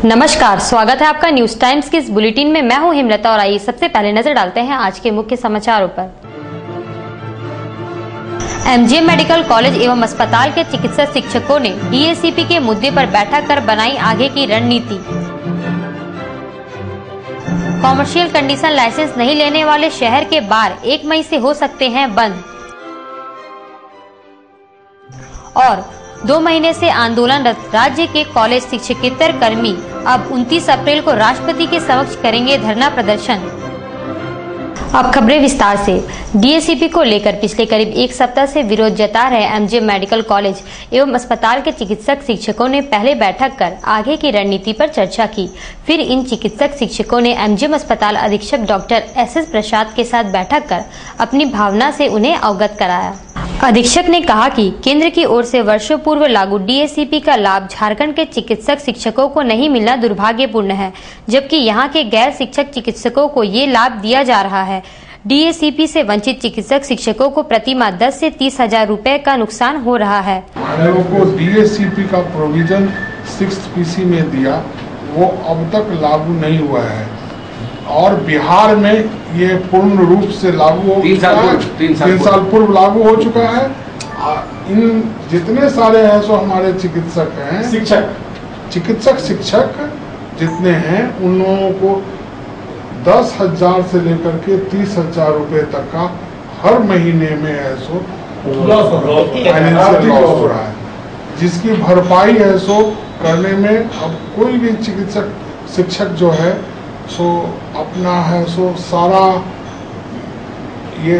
नमस्कार, स्वागत है आपका न्यूज टाइम्स के इस बुलेटिन में। मैं हूं हिमलता और आइए सबसे पहले नजर डालते हैं आज के मुख्य समाचारों पर। एमजीएम मेडिकल कॉलेज एवं अस्पताल के चिकित्सा शिक्षकों ने डीएसीपी के मुद्दे पर बैठक कर बनाई आगे की रणनीति। कॉमर्शियल कंडीशन लाइसेंस नहीं लेने वाले शहर के बार 1 मई से हो सकते हैं बंद। और 2 महीने से आंदोलनरत राज्य के कॉलेज शिक्षकेतर कर्मी अब 29 अप्रैल को राष्ट्रपति के समक्ष करेंगे धरना प्रदर्शन। अब खबरें विस्तार से। डीएसीपी को लेकर पिछले करीब 1 सप्ताह से विरोध जता रहे एमजीएम मेडिकल कॉलेज एवं अस्पताल के चिकित्सक शिक्षकों ने पहले बैठक कर आगे की रणनीति पर चर्चा की। फिर इन चिकित्सक शिक्षकों ने एमजीएम अस्पताल अधीक्षक डॉक्टर एसएस प्रसाद के साथ बैठक कर अपनी भावना से उन्हें अवगत कराया। अधीक्षक ने कहा कि केंद्र की ओर से वर्षों पूर्व लागू डीएसीपी का लाभ झारखंड के चिकित्सक शिक्षकों को नहीं मिलना दुर्भाग्यपूर्ण है, जबकि यहां के गैर शिक्षक चिकित्सकों को ये लाभ दिया जा रहा है। डीएसीपी से वंचित चिकित्सक शिक्षकों को प्रति माह 10 से 30 हजार रुपए का नुकसान हो रहा है। लोगों को डीएसीपी का प्रोविजन 6th पीसी में दिया, वो अब तक लागू नहीं हुआ है और बिहार में ये पूर्ण रूप से लागू हो चुका है। 3 साल पूर्व लागू हो चुका है। इन जितने सारे हैं सो हमारे चिकित्सक हैं, चिकित्सक शिक्षक जितने हैं उन लोगों को 10,000 से लेकर के 30,000 रुपए तक का हर महीने में है सो फाइनेंशियल लॉस हो रहा है, जिसकी भरपाई है सो करने में अब कोई भी चिकित्सक शिक्षक जो है सो अपना है सो सारा ये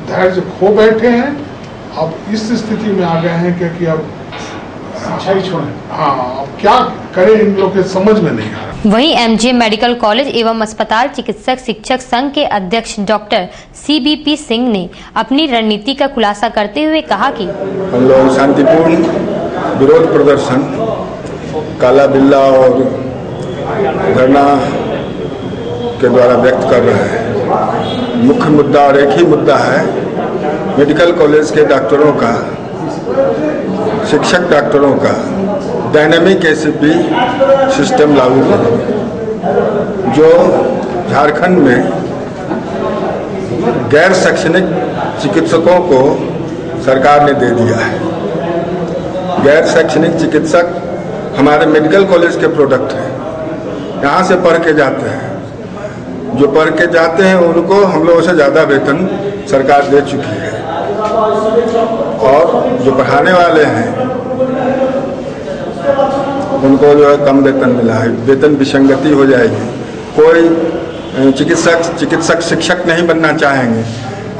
धैर्य खो बैठे हैं। अब इस स्थिति में आ गए हैं क्योंकि अब शिक्षा ही छोड़े। अब क्या करें इन लोग के समझ में नहीं आ रहा। वहीं एमजीएम मेडिकल कॉलेज एवं अस्पताल चिकित्सक शिक्षक संघ के अध्यक्ष डॉक्टर सीबीपी सिंह ने अपनी रणनीति का खुलासा करते हुए कहा कि हम लोग शांतिपूर्ण विरोध प्रदर्शन, काला बिल्ला और धरना के द्वारा व्यक्त कर रहे हैं। मुख्य मुद्दा और एक ही मुद्दा है, मेडिकल कॉलेज के डॉक्टरों का, शिक्षक डॉक्टरों का डायनामिक एसीपी सिस्टम लागू करें, जो झारखंड में गैर शैक्षणिक चिकित्सकों को सरकार ने दे दिया है। गैर शैक्षणिक चिकित्सक हमारे मेडिकल कॉलेज के प्रोडक्ट हैं, यहाँ से पढ़ के जाते हैं। जो पढ़ के जाते हैं उनको हम लोगों से ज़्यादा वेतन सरकार दे चुकी है और जो पढ़ाने वाले हैं उनको जो है कम वेतन मिला है। वेतन विसंगति हो जाएगी। कोई चिकित्सक शिक्षक नहीं बनना चाहेंगे।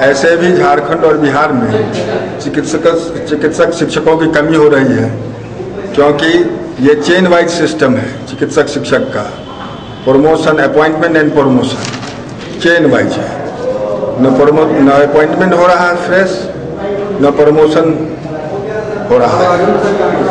ऐसे भी झारखंड और बिहार में चिकित्सक शिक्षकों की कमी हो रही है, क्योंकि ये चेन वाइज सिस्टम है चिकित्सक शिक्षक का। Promotion, appointment and promotion chain wise है। न अपॉइंटमेंट हो रहा है फ्रेश, न प्रमोशन हो रहा है,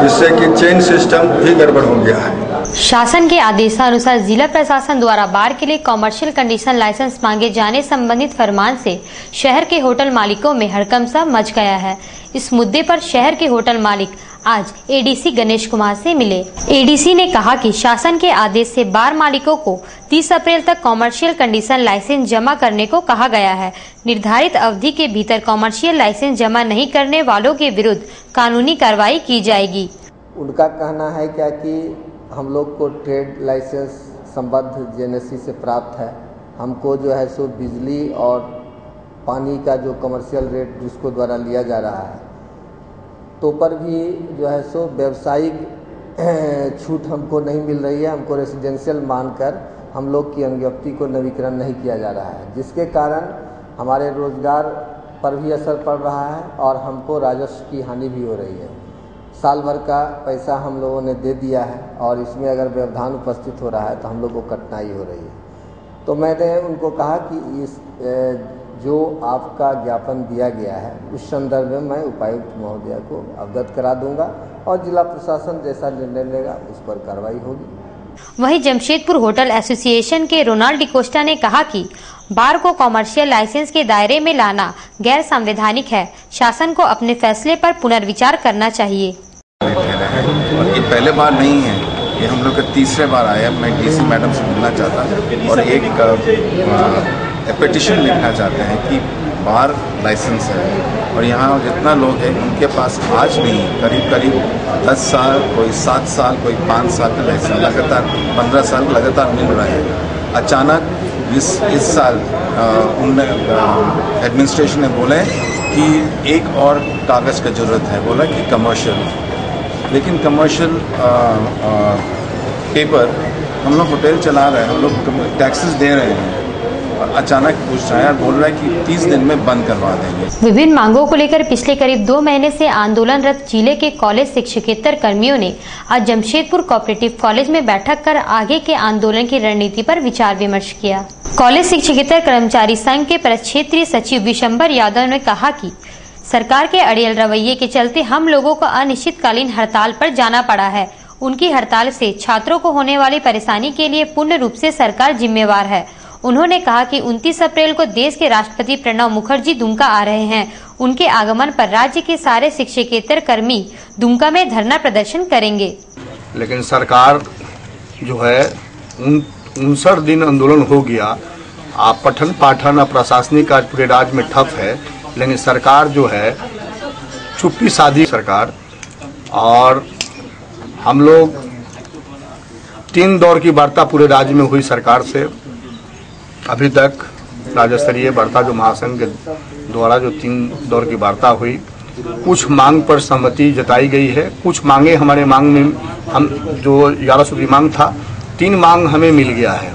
जिससे कि चेन सिस्टम भी गड़बड़ हो गया है। शासन के आदेशानुसार जिला प्रशासन द्वारा बार के लिए कॉमर्शियल कंडीशन लाइसेंस मांगे जाने संबंधित फरमान से शहर के होटल मालिकों में हड़कंप सा मच गया है। इस मुद्दे पर शहर के होटल मालिक आज एडीसी गणेश कुमार से मिले। एडीसी ने कहा कि शासन के आदेश से बार मालिकों को 30 अप्रैल तक कॉमर्शियल कंडीशन लाइसेंस जमा करने को कहा गया है। निर्धारित अवधि के भीतर कॉमर्शियल लाइसेंस जमा नहीं करने वालों के विरुद्ध कानूनी कार्रवाई की जाएगी। उनका कहना है क्या कि हम लोग को ट्रेड लाइसेंस संबद्ध जेएनएससी से प्राप्त है। हमको जो है सो बिजली और पानी का जो कमर्शियल रेट जिसको द्वारा लिया जा रहा है, तो पर भी जो है सो व्यावसायिक छूट हमको नहीं मिल रही है। हमको रेसिडेंशियल मानकर हम लोग की अनुज्ञप्ति को नवीकरण नहीं किया जा रहा है, जिसके कारण हमारे रोजगार पर भी असर पड़ रहा है और हमको राजस्व की हानि भी हो रही है। साल भर का पैसा हम लोगों ने दे दिया है और इसमें अगर व्यवधान उपस्थित हो रहा है तो हम लोग को कठिनाई हो रही है। तो मैंने उनको कहा कि इस जो आपका ज्ञापन दिया गया है उस संदर्भ में मैं उपायुक्त महोदय को अवगत करा दूंगा और जिला प्रशासन जैसा निर्णय लेगा उस पर कार्रवाई होगी। वहीं जमशेदपुर होटल एसोसिएशन के रोनाल्ड डिकोस्टा ने कहा कि बार को कॉमर्शियल लाइसेंस के दायरे में लाना गैर संवैधानिक है। शासन को अपने फैसले पर पुनर्विचार करना चाहिए। और ये पहले बार नहीं है ये हम लोग का तीसरे बार आया। मैं डीसी मैडम से मिलना चाहता हूँ और एक पिटिशन लिखना चाहते हैं कि बार लाइसेंस है और यहाँ जितना लोग हैं उनके पास आज भी करीब 10 साल, कोई 7 साल, कोई 5 साल का लाइसेंस लगातार 15 साल लगातार मिल रहा है। अचानक इस साल उनने एडमिनिस्ट्रेशन ने बोले कि एक और कागज़ का ज़रूरत है, बोला कि कमर्शियल, लेकिन कमर्शियल पेपर हम लोग होटल चला रहे हैं, हम लोग टैक्सेस दे रहे हैं और अचानक पूछ रहा है, बोल रहा है कि 30 दिन में बंद करवा देंगे। विभिन्न मांगों को लेकर पिछले करीब 2 महीने से आंदोलनरत जिले के कॉलेज शिक्षकेतर कर्मियों ने आज जमशेदपुर कोऑपरेटिव कॉलेज में बैठक कर आगे के आंदोलन की रणनीति पर विचार विमर्श किया। कॉलेज शिक्षकेतर कर्मचारी संघ के प्रक्षेत्रीय सचिव विशंबर यादव ने कहा कि सरकार के अड़ियल रवैये के चलते हम लोगों को अनिश्चितकालीन हड़ताल पर जाना पड़ा है। उनकी हड़ताल से छात्रों को होने वाली परेशानी के लिए पूर्ण रूप से सरकार जिम्मेवार है। उन्होंने कहा कि 29 अप्रैल को देश के राष्ट्रपति प्रणब मुखर्जी दुमका आ रहे हैं। उनके आगमन पर राज्य के सारे शिक्षकेतर कर्मी दुमका में धरना प्रदर्शन करेंगे। लेकिन सरकार जो है 59 दिन आंदोलन हो गया, आप पठन पाठन और प्रशासनिक कार्य पूरे राज्य में ठप है, लेकिन सरकार जो है चुप्पी साधी सरकार। और हम लोग 3 दौर की वार्ता पूरे राज्य में हुई सरकार से। अभी तक राज्य स्तरीय वार्ता जो महासंघ के द्वारा जो 3 दौर की वार्ता हुई, कुछ मांग पर सहमति जताई गई है, कुछ मांगे हमारे मांग में हम जो 11 सूत्री मांग था 3 मांग हमें मिल गया है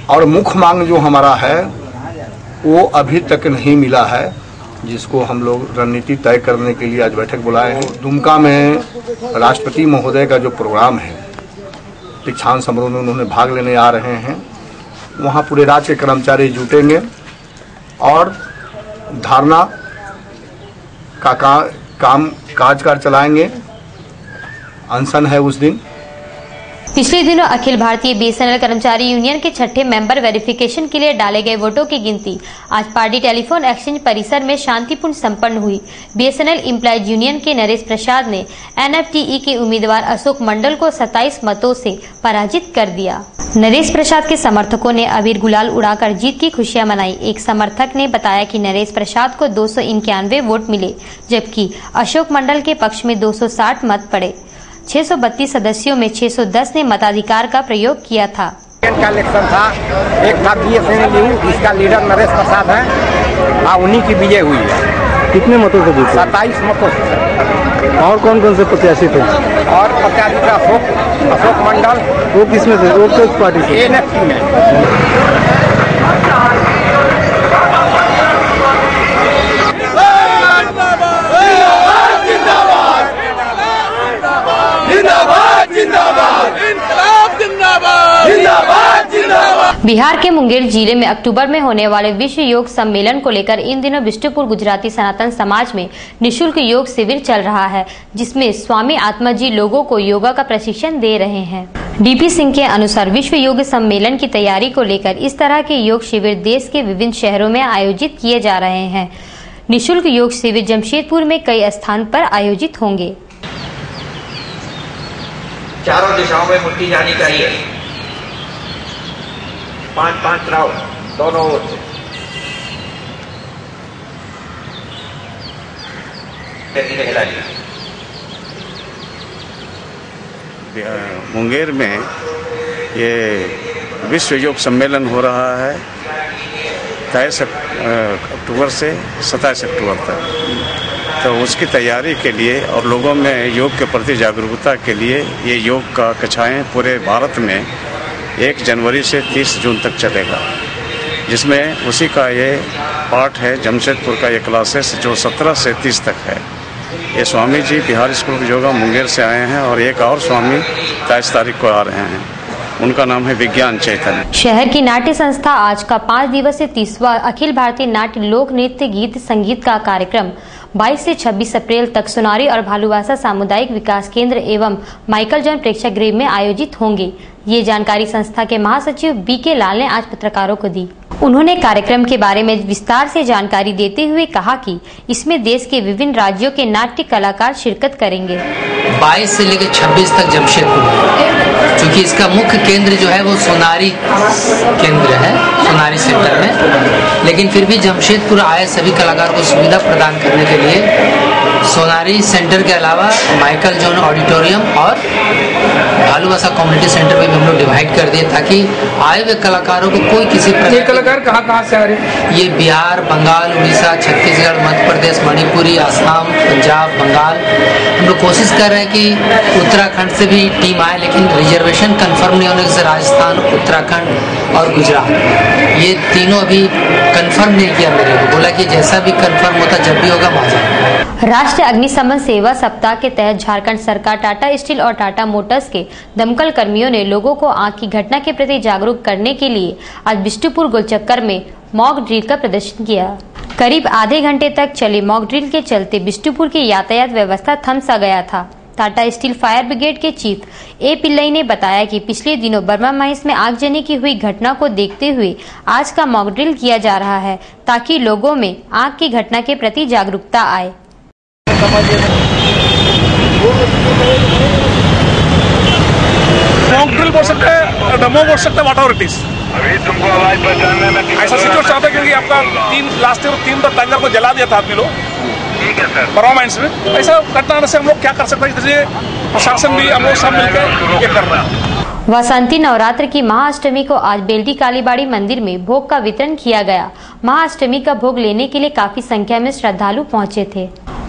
और मुख्य मांग जो हमारा है वो अभी तक नहीं मिला है, जिसको हम लोग रणनीति तय करने के लिए आज बैठक बुलाए हैं। दुमका में राष्ट्रपति महोदय का जो प्रोग्राम है, दीक्षांत समारोह में उन्होंने भाग लेने आ रहे हैं। वहाँ पूरे राज्य के कर्मचारी जुटेंगे और धारणा का काज चलाएंगे। अनशन है उस दिन। पिछले दिनों अखिल भारतीय बीएसएनएल कर्मचारी यूनियन के 6ठे मेंबर वेरिफिकेशन के लिए डाले गए वोटों की गिनती आज पार्टी टेलीफोन एक्सचेंज परिसर में शांतिपूर्ण संपन्न हुई। बीएसएनएल एम्प्लॉयज यूनियन के नरेश प्रसाद ने एनएफटीई के उम्मीदवार अशोक मंडल को 27 मतों से पराजित कर दिया। नरेश प्रसाद के समर्थकों ने अबीर गुलाल उड़ाकर जीत की खुशियां मनाई। एक समर्थक ने बताया कि नरेश प्रसाद को 291 वोट मिले, जबकि अशोक मंडल के पक्ष में 260 मत पड़े। 632 सदस्यों में 610 ने मताधिकार का प्रयोग किया था। का इलेक्शन था, एक था बीएसएनएल, इसका लीडर नरेश प्रसाद है, उन्हीं की विजय हुई है। कितने मतों से जीते? 27 मतों से। और कौन कौन से प्रत्याशी थे? और प्रत्याशी थे अशोक मंडल। वो किसमें थे? वो किस पार्टी से? एनएफटी में। बिहार के मुंगेर जिले में अक्टूबर में होने वाले विश्व योग सम्मेलन को लेकर इन दिनों बिष्टुपुर गुजराती सनातन समाज में निःशुल्क योग शिविर चल रहा है, जिसमें स्वामी आत्मा जी लोगों को योगा का प्रशिक्षण दे रहे हैं। डीपी सिंह के अनुसार विश्व योग सम्मेलन की तैयारी को लेकर इस तरह के योग शिविर देश के विभिन्न शहरों में आयोजित किए जा रहे हैं। निःशुल्क योग शिविर जमशेदपुर में कई स्थान पर आयोजित होंगे। चारों दिशाओं में मुट्ठी जानी चाहिए, 5-5 राउंड दोनों ओर से। मुंगेर में ये विश्व योग सम्मेलन हो रहा है 23 अक्टूबर से 27 अक्टूबर तक। तो उसकी तैयारी के लिए और लोगों में योग के प्रति जागरूकता के लिए ये योग का कक्षाएं पूरे भारत में 1 जनवरी से 30 जून तक चलेगा, जिसमें उसी का ये पार्ट है। जमशेदपुर का ये क्लासेस जो 17 से 30 तक है। ये स्वामी जी बिहार स्कूल ऑफ योगा मुंगेर से आए हैं और एक और स्वामी 23 तारीख को आ रहे हैं, उनका नाम है विज्ञान चैतन्य। शहर की नाट्य संस्था आज का 5 दिवसीय 30वां अखिल भारतीय नाट्य लोक नृत्य गीत संगीत का कार्यक्रम 22 से 26 अप्रैल तक सुनारी और भालूवासा सामुदायिक विकास केंद्र एवं माइकल जॉन प्रेक्षागृह में आयोजित होंगे। ये जानकारी संस्था के महासचिव बीके लाल ने आज पत्रकारों को दी। उन्होंने कार्यक्रम के बारे में विस्तार से जानकारी देते हुए कहा कि इसमें देश के विभिन्न राज्यों के नाट्य कलाकार शिरकत करेंगे। 22 से लेकर 26 तक जमशेदपुर, क्योंकि इसका मुख्य केंद्र जो है वो सोनारी केंद्र है, सोनारी सेंटर में, लेकिन फिर भी जमशेदपुर आए सभी कलाकार को सुविधा प्रदान करने के लिए सोनारी सेंटर के अलावा माइकल जॉन ऑडिटोरियम और भालूवासा कम्युनिटी सेंटर में भी हम लोग डिवाइड कर दिए, ताकि आए हुए कलाकारों को कोई किसी ये कलाकार कहाँ से आ रहे हैं? ये बिहार, बंगाल, उड़ीसा, छत्तीसगढ़, मध्य प्रदेश, मणिपुरी, असम, पंजाब, बंगाल। हम लोग कोशिश कर रहे हैं कि उत्तराखंड से भी टीम आए, लेकिन रिजर्वेशन कंफर्म नहीं होने से राजस्थान, उत्तराखंड और गुजरात, ये तीनों अभी कंफर्म नहीं किया मेरे को। बोला कि जैसा भी कंफर्म होता जब भी होगा वहाँ जाएंगे। राष्ट्रीय अग्निशमन सेवा सप्ताह के तहत झारखंड सरकार, टाटा स्टील और टाटा मोटर्स के दमकल कर्मियों ने लोगों को आग की घटना के प्रति जागरूक करने के लिए आज बिष्टुपुर गोलचक्कर में मॉक ड्रिल का प्रदर्शन किया। करीब आधे घंटे तक चले मॉक ड्रिल के चलते बिष्टुपुर की यातायात व्यवस्था थम सा गया था। टाटा स्टील फायर ब्रिगेड के चीफ ए पिल्लई ने बताया कि पिछले दिनों बर्मा माइंस में आगजनी की हुई घटना को देखते हुए आज का मॉक ड्रिल किया जा रहा है, ताकि लोगों में आग की घटना के प्रति जागरूकता आए। मॉक ड्रिल बोल सकते हैं, डेमो बोल सकते हैं, व्हाटएवर इट इज। ऐसा सिचुएशन आता है क्योंकि आपका लास्ट ईयर 3 टैंकर को जला दिया था आदमी लोग बर्मा माइंस में। ऐसा घटना से हम लोग क्या कर सकते हैं, इसलिए प्रशासन भी हम लोग सब मिलकर ये कर रहे हैं। वासंती नवरात्र की महाअष्टमी को आज बेल्डी कालीबाड़ी मंदिर में भोग का वितरण किया गया। महाअष्टमी का भोग लेने के लिए काफी संख्या में श्रद्धालु पहुंचे थे।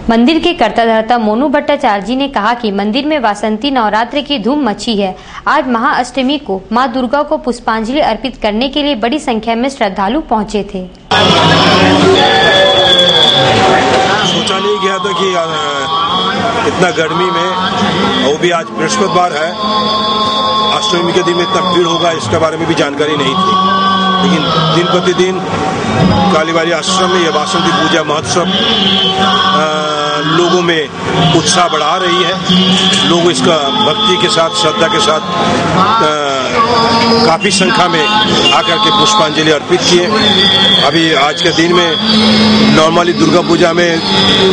मंदिर के कर्ता धर्ता मोनू भट्टाचार्य जी ने कहा कि मंदिर में वासंती नवरात्र की धूम मची है। आज महाअष्टमी को मां दुर्गा को पुष्पांजलि अर्पित करने के लिए बड़ी संख्या में श्रद्धालु पहुंचे थे। सोचा नहीं गया था कि इतना गर्मी में, वो भी आज बृहस्पतिवार है, अष्टमी के दिन में इतना भीड़ होगा इसके बारे में भी जानकारी नहीं थी। लेकिन दिन प्रतिदिन कालीबाड़ी आश्रम में यह वासंती पूजा महोत्सव लोगों में उत्साह बढ़ा रही है। लोग इसका भक्ति के साथ, श्रद्धा के साथ काफी संख्या में आकर के पुष्पांजलि अर्पित किए। अभी आज के दिन में नॉर्मली दुर्गा पूजा में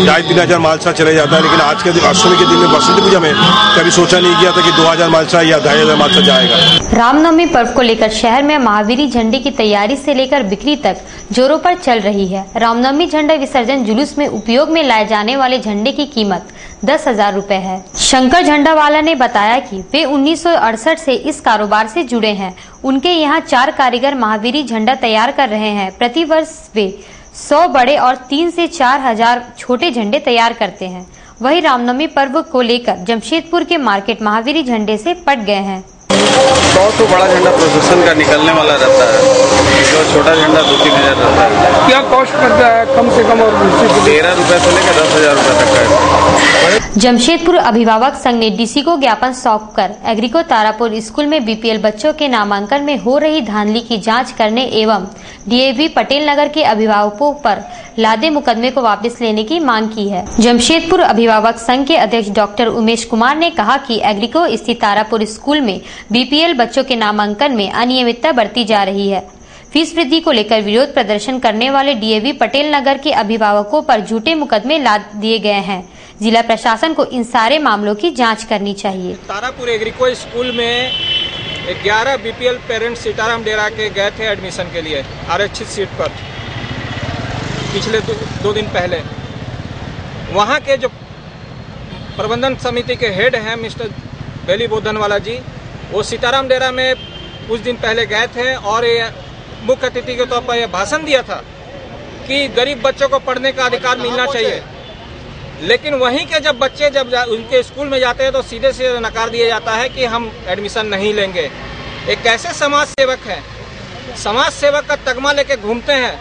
2500 मालसा चले जाता है, लेकिन आज के दिन अष्टमी के दिन में बसंती पूजा में कभी सोचा नहीं किया था कि 2000 मालसा या 2500 मालसा जाएगा। रामनवमी पर्व को लेकर शहर में महावीरी झंडे की तैयारी से लेकर बिक्री तक जोरों पर चल रही है। रामनवमी झंडा विसर्जन जुलूस में उपयोग में लाए जाने वाले झंडे की कीमत 10,000 रुपए है। शंकर झंडा वाला ने बताया कि वे 1968 से इस कारोबार से जुड़े हैं। उनके यहाँ 4 कारीगर महावीरी झंडा तैयार कर रहे हैं। प्रति वर्ष वे 100 बड़े और 3 से 4 हजार छोटे झंडे तैयार करते हैं। वही रामनवमी पर्व को लेकर जमशेदपुर के मार्केट महावीरी झंडे से पट गए हैं। बहुत तो बड़ा झंडा प्रोसेशन का निकलने वाला रहता है, जो छोटा झंडा 2-3 हजार रहता है। क्या कॉस्ट पड़ता है कम से कम? और 13 रुपए से लेकर 10,000 रुपए तक का। जमशेदपुर अभिभावक संघ ने डीसी को ज्ञापन सौंपकर एग्रीको तारापुर स्कूल में बीपीएल बच्चों के नामांकन में हो रही धांधली की जांच करने एवं डीएवी पटेल नगर के अभिभावकों पर लादे मुकदमे को वापस लेने की मांग की है। जमशेदपुर अभिभावक संघ के अध्यक्ष डॉक्टर उमेश कुमार ने कहा कि एग्रीको स्थित तारापुर स्कूल में बीपीएल बच्चों के नामांकन में अनियमितता बरती जा रही है। फीस वृद्धि को लेकर विरोध प्रदर्शन करने वाले डीएवी पटेल नगर के अभिभावकों पर झूठे मुकदमे लाद दिए गए हैं। जिला प्रशासन को इन सारे मामलों की जांच करनी चाहिए। तारापुर एग्रीको स्कूल में 11 बीपीएल पेरेंट्स सीताराम डेरा के गए थे एडमिशन के लिए आरक्षित सीट पर पिछले 2 दिन पहले। वहाँ के जो प्रबंधन समिति के हेड हैं मिस्टर बेली बोधनवाला जी, वो सीताराम डेरा में कुछ दिन पहले गए थे और ये मुख्य अतिथि के तौर पर यह भाषण दिया था कि गरीब बच्चों को पढ़ने का अधिकार मिलना चाहिए। लेकिन वहीं के जब बच्चे उनके स्कूल में जाते हैं तो सीधे से नकार दिया जाता है कि हम एडमिशन नहीं लेंगे। एक कैसे समाज सेवक हैं, समाज सेवक का तगमा लेके घूमते हैं,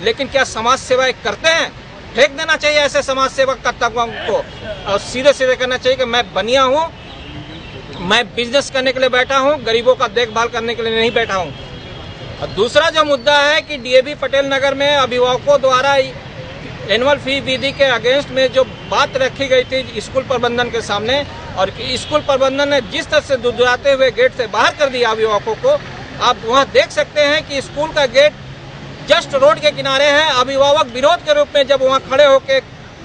लेकिन क्या समाज सेवा करते हैं? फेंक देना चाहिए ऐसे समाज सेवक का तगमा को और सीधे सीधे कहना चाहिए कि मैं बनिया हूँ, मैं बिजनेस करने के लिए बैठा हूँ, गरीबों का देखभाल करने के लिए नहीं बैठा हूँ। और दूसरा जो मुद्दा है कि डीएवी पटेल नगर में अभिभावकों द्वारा एनुअल फी विधि के अगेंस्ट में जो बात रखी गई थी स्कूल प्रबंधन के सामने, और स्कूल प्रबंधन ने जिस तरह से दुदुराते हुए गेट से बाहर कर दिया अभिभावकों को, आप वहां देख सकते हैं कि स्कूल का गेट जस्ट रोड के किनारे है। अभिभावक विरोध के रूप में जब वहाँ खड़े होकर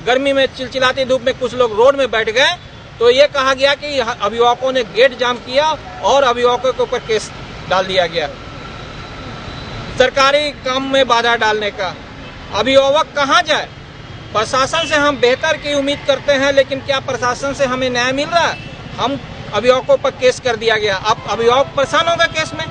गर्मी में चिलचिलाती धूप में कुछ लोग रोड में बैठ गए तो ये कहा गया कि अभिभावकों ने गेट जाम किया और अभिभावकों के ऊपर केस डाल दिया गया सरकारी काम में बाधा डालने का। अभिभावक कहाँ जाए? प्रशासन से हम बेहतर की उम्मीद करते हैं, लेकिन क्या प्रशासन से हमें न्याय मिल रहा है? हम अभिभावकों पर केस कर दिया गया, अब अभिभावक परेशान होगा केस में।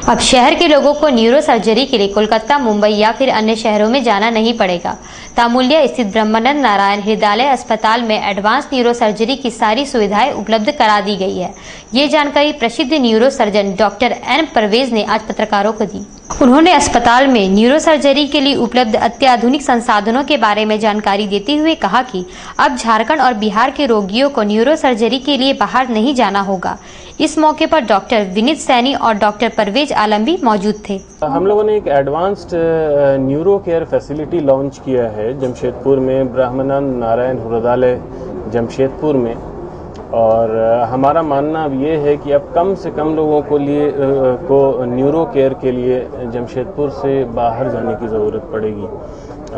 अब शहर के लोगों को न्यूरो सर्जरी के लिए कोलकाता, मुंबई या फिर अन्य शहरों में जाना नहीं पड़ेगा। तामुलिया स्थित ब्रह्मानंद नारायण हृदयालय अस्पताल में एडवांस न्यूरो सर्जरी की सारी सुविधाएं उपलब्ध करा दी गई है। ये जानकारी प्रसिद्ध neuro surgeon doctor N Parvez ने आज पत्रकारों को दी। उन्होंने अस्पताल में न्यूरो सर्जरी के लिए उपलब्ध अत्याधुनिक संसाधनों के बारे में जानकारी देते हुए कहा कि अब झारखंड और बिहार के रोगियों को न्यूरो सर्जरी के लिए बाहर नहीं जाना होगा। इस मौके पर डॉक्टर विनीत सैनी और डॉक्टर परवेज आलम भी मौजूद थे। हम लोगों ने एक advanced neuro care facility launch किया है जमशेदपुर में, ब्रह्मानंद नारायण हृदयालय जमशेदपुर में। और हमारा मानना अब ये है कि अब कम से कम लोगों को न्यूरो केयर के लिए जमशेदपुर से बाहर जाने की ज़रूरत पड़ेगी।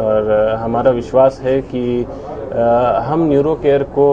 और हमारा विश्वास है कि हम न्यूरो केयर को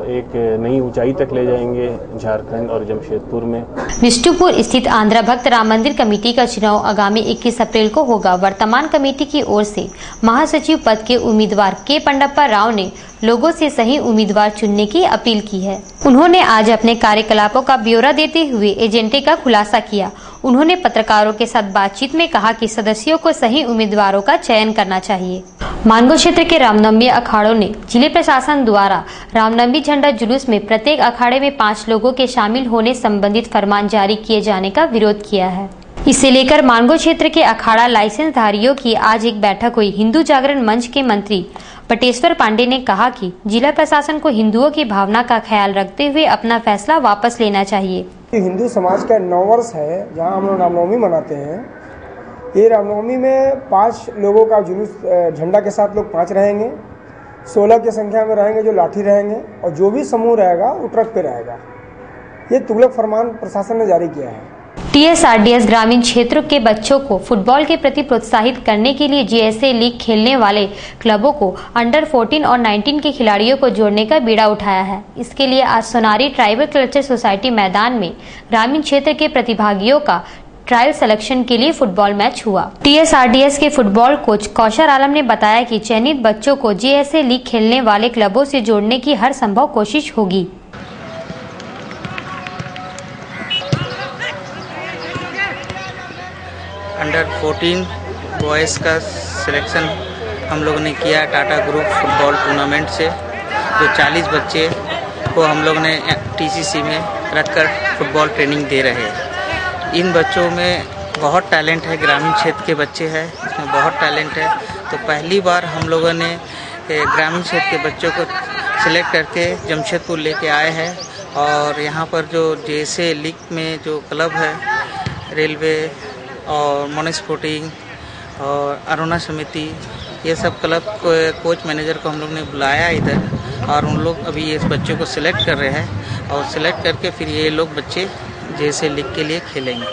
एक नई ऊंचाई तक ले जाएंगे झारखंड और जमशेदपुर में। विष्णुपुर स्थित आंध्र भक्त राम मंदिर कमेटी का चुनाव आगामी 21 अप्रैल को होगा। वर्तमान कमेटी की ओर से महासचिव पद के उम्मीदवार के पंडप्पा राव ने लोगों से सही उम्मीदवार चुनने की अपील की है। उन्होंने आज अपने कार्यकलापों का ब्यौरा देते हुए एजेंडे का खुलासा किया। उन्होंने पत्रकारों के साथ बातचीत में कहा कि सदस्यों को सही उम्मीदवारों का चयन करना चाहिए। मानगो क्षेत्र के रामनवमी अखाड़ों ने जिले प्रशासन द्वारा रामनवमी झंडा जुलूस में प्रत्येक अखाड़े में 5 लोगों के शामिल होने संबंधित फरमान जारी किए जाने का विरोध किया है। इसे लेकर मानगो क्षेत्र के अखाड़ा लाइसेंस धारियों की आज एक बैठक हुई। हिंदू जागरण मंच के मंत्री पटेश्वर पांडे ने कहा कि जिला प्रशासन को हिंदुओं की भावना का ख्याल रखते हुए अपना फैसला वापस लेना चाहिए। हिंदू समाज का 9 वर्ष है जहां हम लोग रामनवमी मनाते हैं। ये रामनवमी में 5 लोगों का जुलूस, झंडा के साथ लोग 5 रहेंगे, 16 की संख्या में रहेंगे जो लाठी रहेंगे, और जो भी समूह रहेगा वो ट्रक पे रहेगा। ये तुगलक फरमान प्रशासन ने जारी किया है। TSRDS ग्रामीण क्षेत्रों के बच्चों को फुटबॉल के प्रति प्रोत्साहित करने के लिए GSA लीग खेलने वाले क्लबों को अंडर 14 और 19 के खिलाड़ियों को जोड़ने का बीड़ा उठाया है। इसके लिए आज सोनारी ट्राइबल कल्चर सोसाइटी मैदान में ग्रामीण क्षेत्र के प्रतिभागियों का ट्रायल सिलेक्शन के लिए फुटबॉल मैच हुआ। TSRDS के फुटबॉल कोच कौशर आलम ने बताया कि चयनित बच्चों को GSA लीग खेलने वाले क्लबों से जोड़ने की हर संभव कोशिश होगी। अंडर 14 बॉयज़ का सिलेक्शन हम लोगों ने किया टाटा ग्रुप फुटबॉल टूर्नामेंट से। जो 40 बच्चे को हम लोग ने TCC में रखकर फुटबॉल ट्रेनिंग दे रहे हैं। इन बच्चों में बहुत टैलेंट है, ग्रामीण क्षेत्र के बच्चे हैं, इसमें बहुत टैलेंट है। तो पहली बार हम लोगों ने ग्रामीण क्षेत्र के बच्चों को सिलेक्ट करके जमशेदपुर लेके आए हैं। और यहाँ पर जो GSA लीग में जो क्लब है, रेलवे और मोनी स्पोर्टिंग और अरुणा समिति, ये सब क्लब को कोच मैनेजर को हम लोग ने बुलाया इधर, और उन लोग अभी इस बच्चों को सिलेक्ट कर रहे हैं और सिलेक्ट करके फिर ये लोग बच्चे GSA लीग के लिए खेलेंगे।